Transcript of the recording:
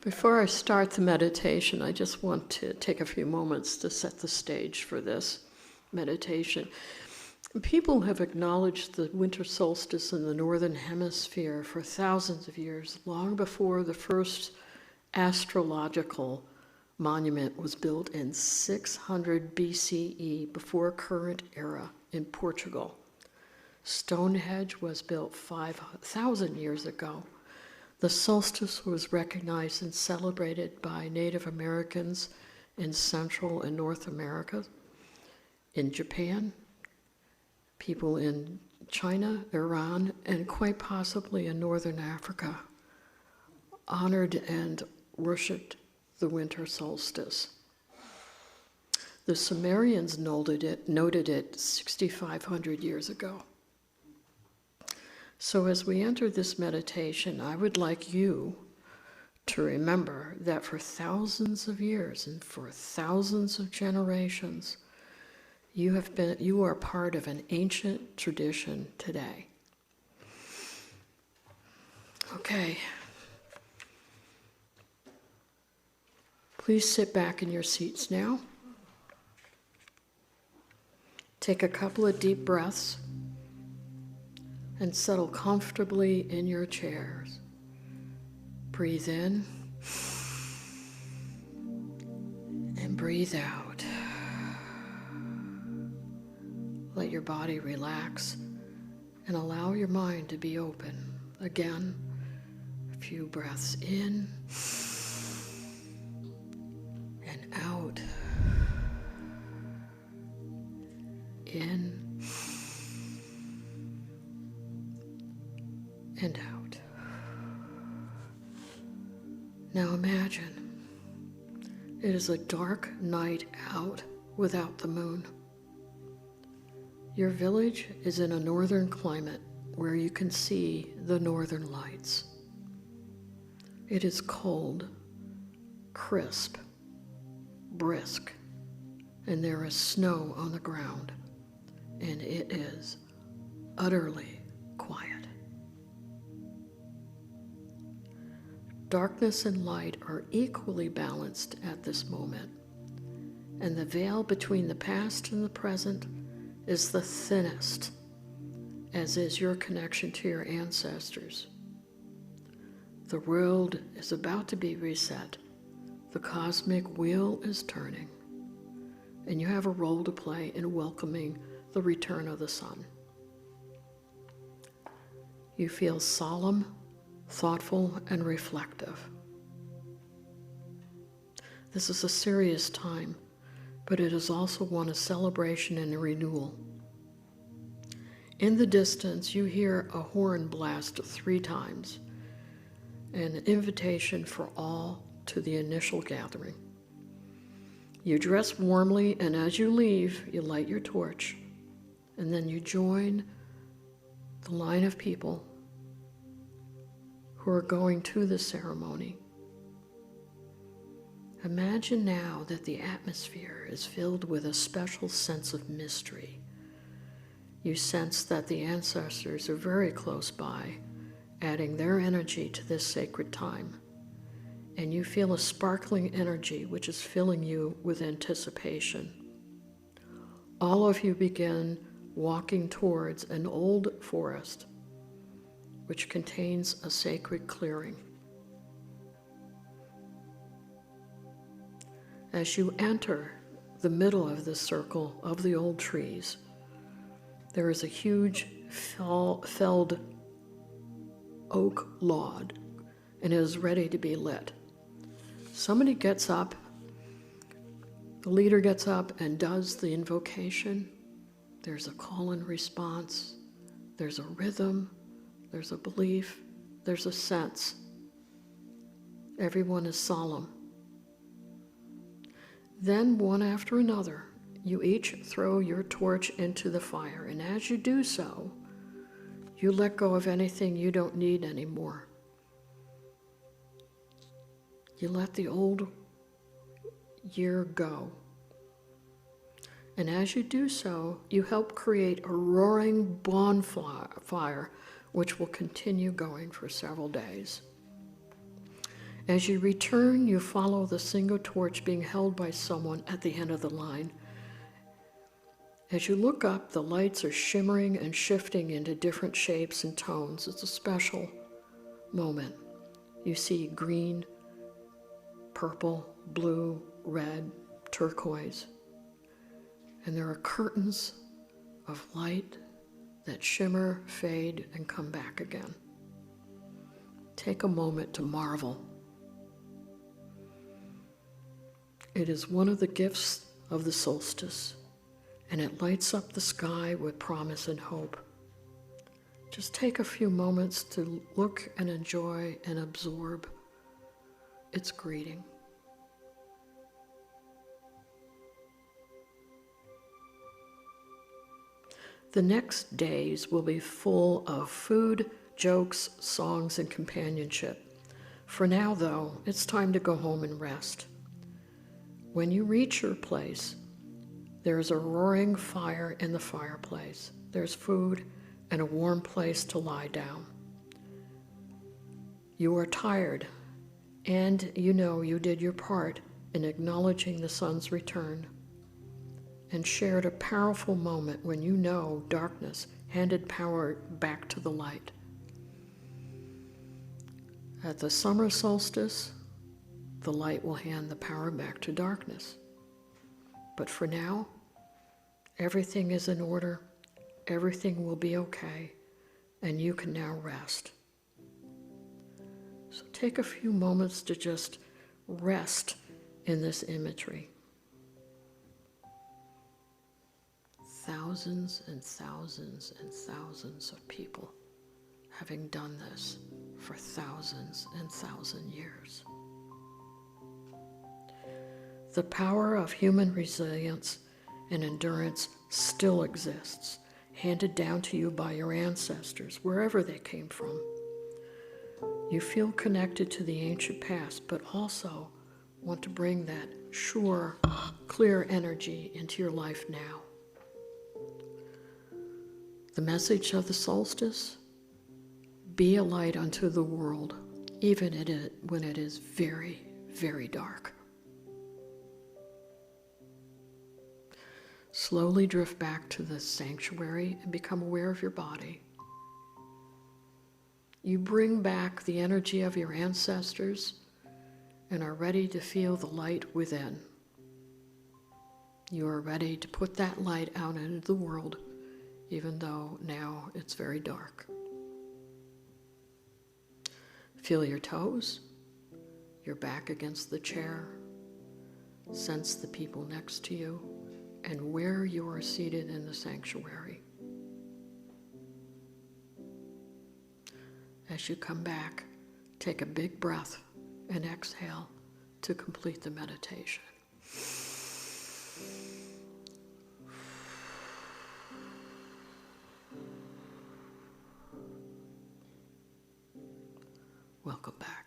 Before I start the meditation, I just want to take a few moments to set the stage for this meditation. People have acknowledged the winter solstice in the northern hemisphere for thousands of years, long before the first astrological monument was built in 600 BCE, before current era, in Portugal. Stonehenge was built 5,000 years ago. The solstice was recognized and celebrated by Native Americans in Central and North America, in Japan, people in China, Iran, and quite possibly in Northern Africa, honored and worshipped the winter solstice. The Sumerians noted it 6,500 years ago. So as we enter this meditation, I would like you to remember that for thousands of years and for thousands of generations, you are part of an ancient tradition today. Okay. Please sit back in your seats now. Take a couple of deep breaths and settle comfortably in your chairs. Breathe in and breathe out. Let your body relax and allow your mind to be open. Again, a few breaths in and out. In and out. Now imagine it is a dark night out without the moon. Your village is in a northern climate where you can see the northern lights. It is cold, crisp, brisk, and there is snow on the ground, and it is utterly quiet. Darkness and light are equally balanced at this moment, and the veil between the past and the present is the thinnest, as is your connection to your ancestors. The world is about to be reset. The cosmic wheel is turning, and you have a role to play in welcoming the return of the sun. You feel solemn, thoughtful, and reflective. This is a serious time, but it is also one of celebration and renewal. In the distance, you hear a horn blast 3 times, an invitation for all to the initial gathering. You dress warmly, and as you leave, you light your torch, and then you join the line of people who are going to the ceremony. Imagine now that the atmosphere is filled with a special sense of mystery. You sense that the ancestors are very close by, adding their energy to this sacred time. And you feel a sparkling energy which is filling you with anticipation. All of you begin walking towards an old forest which contains a sacred clearing. As you enter the middle of this circle of the old trees, there is a huge felled oak log, and it is ready to be lit. Somebody gets up, the leader gets up and does the invocation. There's a call and response, there's a rhythm, there's a belief, there's a sense. Everyone is solemn. Then, one after another, you each throw your torch into the fire, and as you do so, you let go of anything you don't need anymore. You let the old year go. And as you do so, you help create a roaring bonfire which will continue going for several days. As you return, you follow the single torch being held by someone at the end of the line. As you look up, the lights are shimmering and shifting into different shapes and tones. It's a special moment. You see green, purple, blue, red, turquoise. And there are curtains of light that shimmer, fade, and come back again. Take a moment to marvel. It is one of the gifts of the solstice, and it lights up the sky with promise and hope. Just take a few moments to look and enjoy and absorb its greeting. The next days will be full of food, jokes, songs, and companionship. For now, though, it's time to go home and rest. When you reach your place, there is a roaring fire in the fireplace. There's food and a warm place to lie down. You are tired, and you know you did your part in acknowledging the sun's return, and shared a powerful moment when you know darkness handed power back to the light. At the summer solstice, the light will hand the power back to darkness. But for now, everything is in order, everything will be okay, and you can now rest. So take a few moments to just rest in this imagery. Thousands and thousands and thousands of people having done this for thousands and thousands years. The power of human resilience and endurance still exists, handed down to you by your ancestors, wherever they came from. You feel connected to the ancient past, but also want to bring that sure, clear energy into your life now. The message of the solstice: be a light unto the world, even when it is very, very dark. Slowly drift back to the sanctuary and become aware of your body. You bring back the energy of your ancestors and are ready to feel the light within. You are ready to put that light out into the world, even though now it's very dark. Feel your toes, your back against the chair. Sense the people next to you and where you are seated in the sanctuary. As you come back, take a big breath and exhale to complete the meditation. Welcome back.